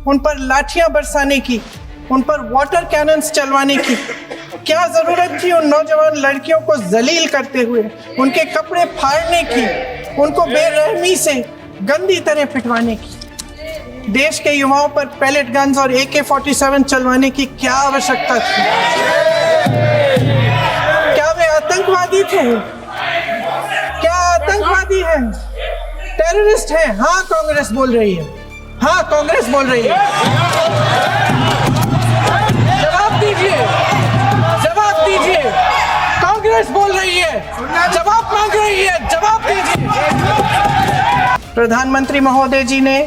उन पर लाठियां बरसाने की, उन पर वाटर कैनन्स चलवाने की क्या जरूरत थी? उन नौजवान लड़कियों को जलील करते हुए उनके कपड़े फाड़ने की, उनको बेरहमी से गंदी तरह पिटवाने की, देश के युवाओं पर पैलेट गन्स और AK-47 चलवाने की क्या आवश्यकता थी? क्या वे आतंकवादी थे? क्या आतंकवादी हैं? टेररिस्ट हैं? हाँ, कांग्रेस बोल रही है। हाँ, कांग्रेस बोल रही है। जवाब दीजिए, जवाब दीजिए। कांग्रेस बोल रही है, जवाब मांग रही है, जवाब दीजिए। प्रधानमंत्री महोदय जी ने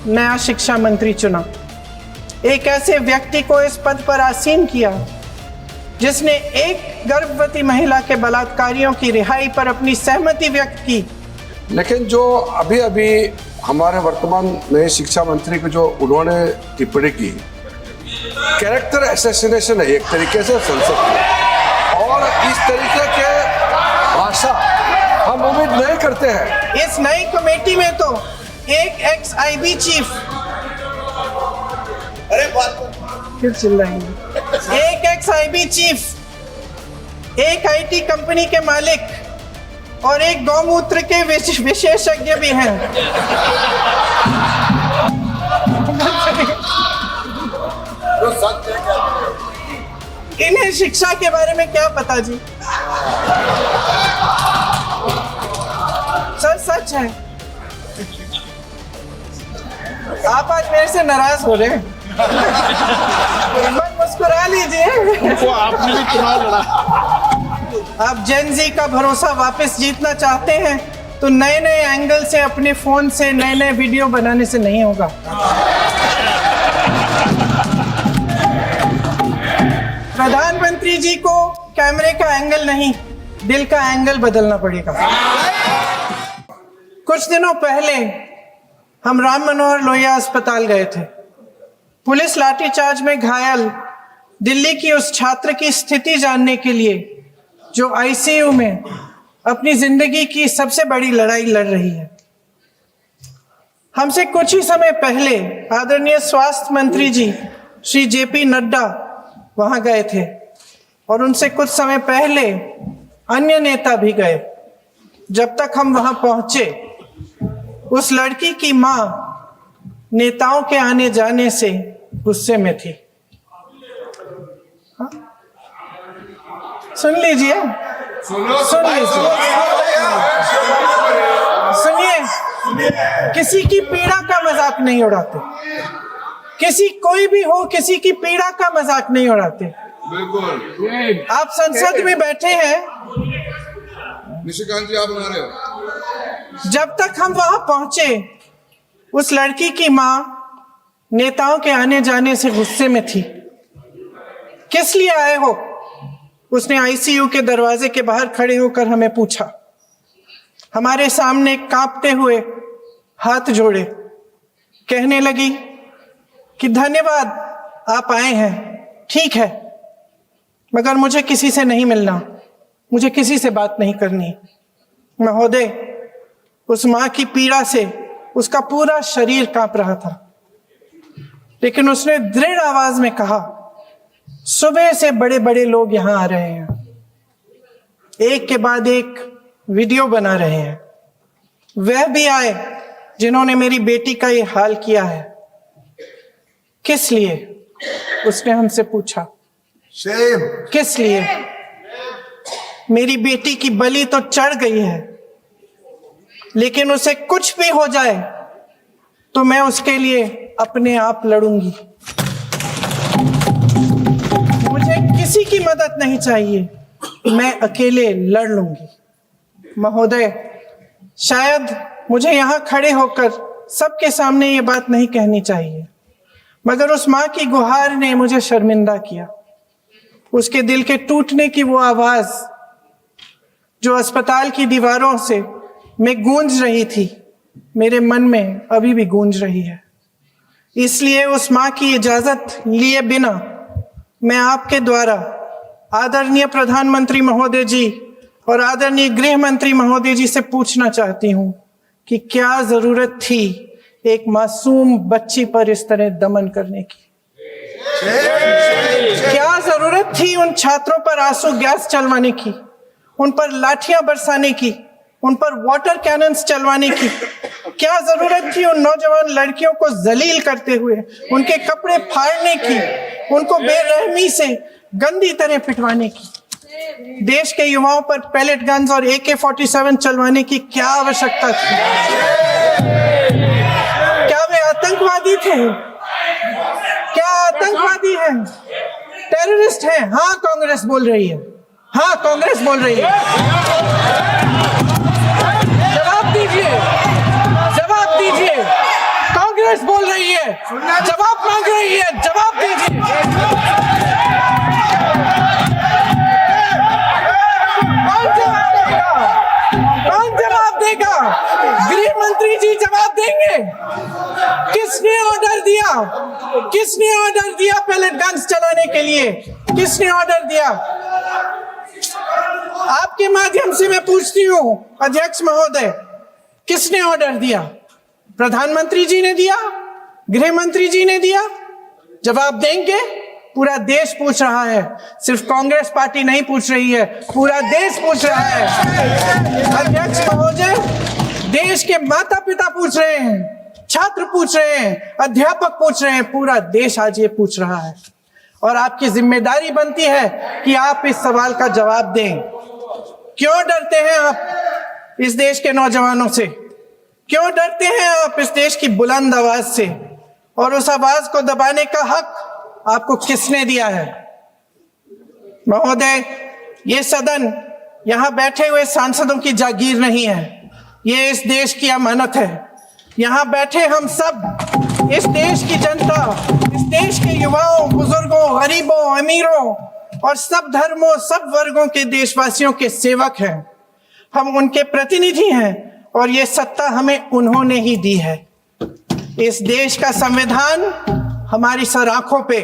नया शिक्षा मंत्री चुना, एक ऐसे व्यक्ति को इस पद पर आसीन किया जिसने एक गर्भवती महिला के बलात्कारियों की रिहाई पर अपनी सहमति व्यक्त की। लेकिन जो अभी अभी हमारे वर्तमान नए शिक्षा मंत्री को जो उन्होंने टिप्पणी की, कैरेक्टर असैसिनेशन है एक तरीके से संसद की, और इस तरीके के भाषा हम उम्मीद नहीं करते हैं। इस नई कमेटी में तो एक ex-IB चीफ, फिर चिल्लाएंगे, एक ex-IB चीफ, एक IT कंपनी के मालिक और एक गौमूत्र के विशेषज्ञ भी हैं। इन्हें शिक्षा के बारे में क्या पता जी? सच है। आप आज मेरे से नाराज हो रहे हैं? मुस्कुरा लीजिए। आपने भी चुनाव लड़ा। आप जेन ज़ी का भरोसा वापस जीतना चाहते हैं तो नए नए एंगल से अपने फोन से नए नए वीडियो बनाने से नहीं होगा। प्रधानमंत्री जी को कैमरे का एंगल नहीं, दिल का एंगल बदलना पड़ेगा। कुछ दिनों पहले हम राम मनोहर लोहिया अस्पताल गए थे। पुलिस लाठीचार्ज में घायल दिल्ली की उस छात्र की स्थिति जानने के लिए जो ICU में अपनी जिंदगी की सबसे बड़ी लड़ाई लड़ रही है। हमसे कुछ ही समय पहले आदरणीय स्वास्थ्य मंत्री जी श्री JP नड्डा वहां गए थे और उनसे कुछ समय पहले अन्य नेता भी गए। जब तक हम वहां पहुंचे, उस लड़की की मां नेताओं के आने जाने से गुस्से में थी। हाँ? सुन लीजिए, सुनिए, किसी की पीड़ा का मजाक नहीं उड़ाते। किसी कोई भी हो, किसी की पीड़ा का मजाक नहीं उड़ाते। बिल्कुल। आप संसद में बैठे हैं, निशिकांत जी आप बना रहे हो। जब तक हम वहां पहुंचे, उस लड़की की मां नेताओं के आने जाने से गुस्से में थी। किस लिए आए हो? उसने ICU के दरवाजे के बाहर खड़े होकर हमें पूछा। हमारे सामने कांपते हुए हाथ जोड़े कहने लगी कि धन्यवाद आप आए हैं, ठीक है, मगर मुझे किसी से नहीं मिलना, मुझे किसी से बात नहीं करनी। महोदय, उस मां की पीड़ा से उसका पूरा शरीर कांप रहा था, लेकिन उसने दृढ़ आवाज में कहा, सुबह से बड़े बड़े लोग यहां आ रहे हैं, एक के बाद एक वीडियो बना रहे हैं। वह भी आए जिन्होंने मेरी बेटी का ये हाल किया है। किस लिए? उसने हमसे पूछा। किस लिए? मेरी बेटी की बलि तो चढ़ गई है, लेकिन उसे कुछ भी हो जाए तो मैं उसके लिए अपने आप लड़ूंगी। मुझे किसी की मदद नहीं चाहिए, मैं अकेले लड़ लूंगी। महोदय, शायद मुझे यहाँ खड़े होकर सबके सामने ये बात नहीं कहनी चाहिए, मगर उस माँ की गुहार ने मुझे शर्मिंदा किया। उसके दिल के टूटने की वो आवाज जो अस्पताल की दीवारों से में गूंज रही थी, मेरे मन में अभी भी गूंज रही है। इसलिए उस माँ की इजाजत लिए बिना मैं आपके द्वारा आदरणीय प्रधानमंत्री महोदय जी और आदरणीय गृह मंत्री महोदय जी से पूछना चाहती हूँ कि क्या जरूरत थी एक मासूम बच्ची पर इस तरह दमन करने की? क्या जरूरत थी उन छात्रों पर आंसू गैस चलवाने की, उन पर लाठियां बरसाने की, उन पर वाटर कैनन्स चलवाने की? क्या जरूरत थी उन नौजवान लड़कियों को जलील करते हुए उनके कपड़े फाड़ने की, उनको बेरहमी से गंदी तरह पिटवाने की? देश के युवाओं पर पैलेट गन्स और AK-47 चलवाने की क्या आवश्यकता थी? क्या वे आतंकवादी थे? क्या आतंकवादी हैं? टेररिस्ट हैं? हाँ, कांग्रेस बोल रही है। हाँ, कांग्रेस बोल रही है। जवाब दीजिए, जवाब दीजिए। कांग्रेस बोल रही है, जवाब मांग रही है, जवाब दीजिए। कौन जवाब देगा? गृह मंत्री जी जवाब देंगे। किसने ऑर्डर दिया? किसने ऑर्डर दिया पैलेट गन्स चलाने के लिए? किसने ऑर्डर दिया? आपके माध्यम से मैं पूछती हूं अध्यक्ष महोदय, किसने ऑर्डर दिया? प्रधानमंत्री जी ने दिया? गृह मंत्री जी ने दिया? जवाब देंगे? पूरा देश पूछ रहा है, सिर्फ कांग्रेस पार्टी नहीं पूछ रही है, पूरा देश पूछ रहा है। अध्यक्ष महोदय, देश के माता पिता पूछ रहे हैं, छात्र पूछ रहे हैं, अध्यापक पूछ रहे हैं, पूरा देश आज ये पूछ रहा है। और आपकी जिम्मेदारी बनती है कि आप इस सवाल का जवाब दें। क्यों डरते हैं आप इस देश के नौजवानों से? क्यों डरते हैं आप इस देश की बुलंद आवाज से? और उस आवाज को दबाने का हक आपको किसने दिया है? महोदय, ये सदन यहां बैठे हुए सांसदों की जागीर नहीं है, ये इस देश की अमानत है। यहां बैठे हम सब इस देश की जनता, इस देश के युवाओं, बुजुर्गों, गरीबों, अमीरों और सब धर्मों, सब वर्गों के देशवासियों के सेवक हैं। हम उनके प्रतिनिधि हैं और ये सत्ता हमें उन्होंने ही दी है। इस देश का संविधान हमारी सर आंखों पे,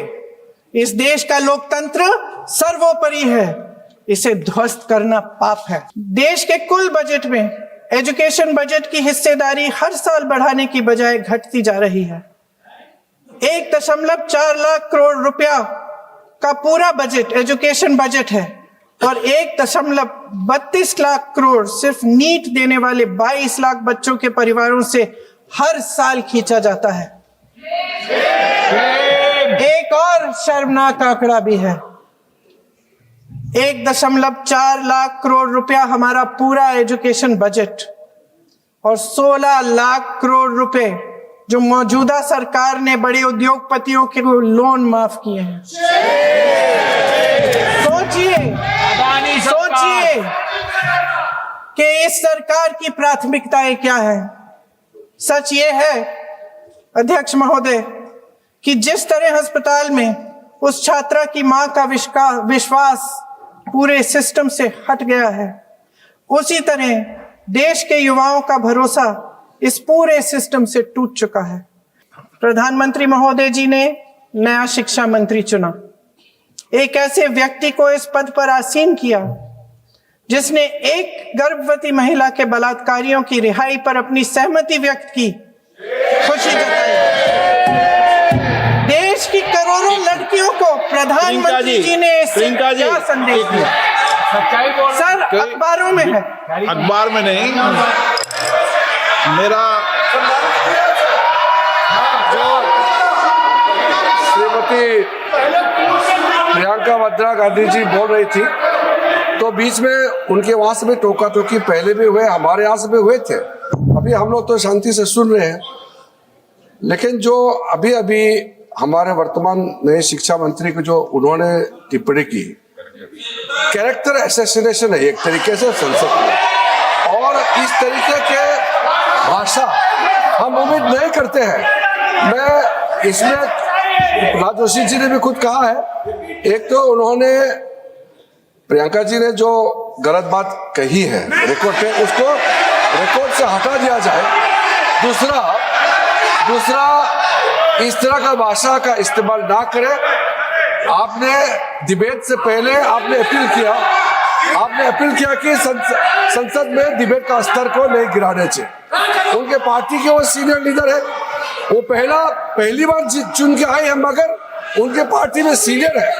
इस देश का लोकतंत्र सर्वोपरि है, इसे ध्वस्त करना पाप है। देश के कुल बजट में एजुकेशन बजट की हिस्सेदारी हर साल बढ़ाने की बजाय घटती जा रही है। 1.4 लाख करोड़ रुपया का पूरा बजट एजुकेशन बजट है और 1.32 लाख करोड़ सिर्फ नीट देने वाले 22 लाख बच्चों के परिवारों से हर साल खींचा जाता है। एक और शर्मनाक आंकड़ा भी है, 1.4 लाख करोड़ रुपया हमारा पूरा एजुकेशन बजट और 16 लाख करोड़ रुपए जो मौजूदा सरकार ने बड़े उद्योगपतियों के लोन माफ किए हैं। सोचिए कि इस सरकार की प्राथमिकताएं क्या है। सच ये है अध्यक्ष महोदय कि जिस तरह अस्पताल में उस छात्रा की मां का विश्वास पूरे सिस्टम से हट गया है, उसी तरह देश के युवाओं का भरोसा इस पूरे सिस्टम से टूट चुका है। प्रधानमंत्री महोदय जी ने नया शिक्षा मंत्री चुना, एक ऐसे व्यक्ति को इस पद पर आसीन किया जिसने एक गर्भवती महिला के बलात्कारियों की रिहाई पर अपनी सहमति व्यक्त की, खुशी जताई। देश की करोड़ों लड़कियों को प्रधानमंत्री जी ने क्या संदेश दिया? सर, अखबारों में है, अखबार में नहीं। मेरा जो श्रीमती प्रियंका वाड्रा गांधी जी बोल रही थी, तो बीच में उनके वहां से भी टोका टोकी पहले भी हुए, हमारे यहाँ से भी हुए थे। अभी हम लोग तो शांति से सुन रहे हैं, लेकिन जो अभी अभी हमारे वर्तमान नए शिक्षा मंत्री को जो उन्होंने टिप्पणी की, कैरेक्टर असैसिनेशन है एक तरीके से संसद में, और इस तरीके के भाषा हम उम्मीद नहीं करते हैं। मैं इसमें प्रहलाद जोशी जी ने भी खुद कहा है, एक तो उन्होंने प्रियंका जी ने जो गलत बात कही है रिकॉर्ड पे, उसको रिकॉर्ड से हटा दिया जाए। दूसरा इस तरह का भाषा का इस्तेमाल ना करें। आपने डिबेट से पहले आपने अपील किया कि संसद में डिबेट का स्तर को नहीं गिराने चाहिए। उनके पार्टी के वो सीनियर लीडर है, वो पहली बार चुन के आए हैं, मगर उनके पार्टी में सीनियर है,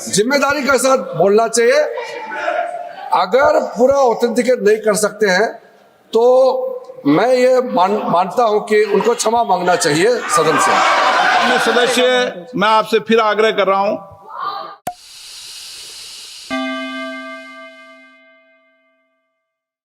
जिम्मेदारी के साथ बोलना चाहिए। अगर पूरा ऑथेंटिकेट नहीं कर सकते हैं तो मैं ये मानता हूं कि उनको क्षमा मांगना चाहिए सदन से। सदस्य, मैं आपसे फिर आग्रह कर रहा हूं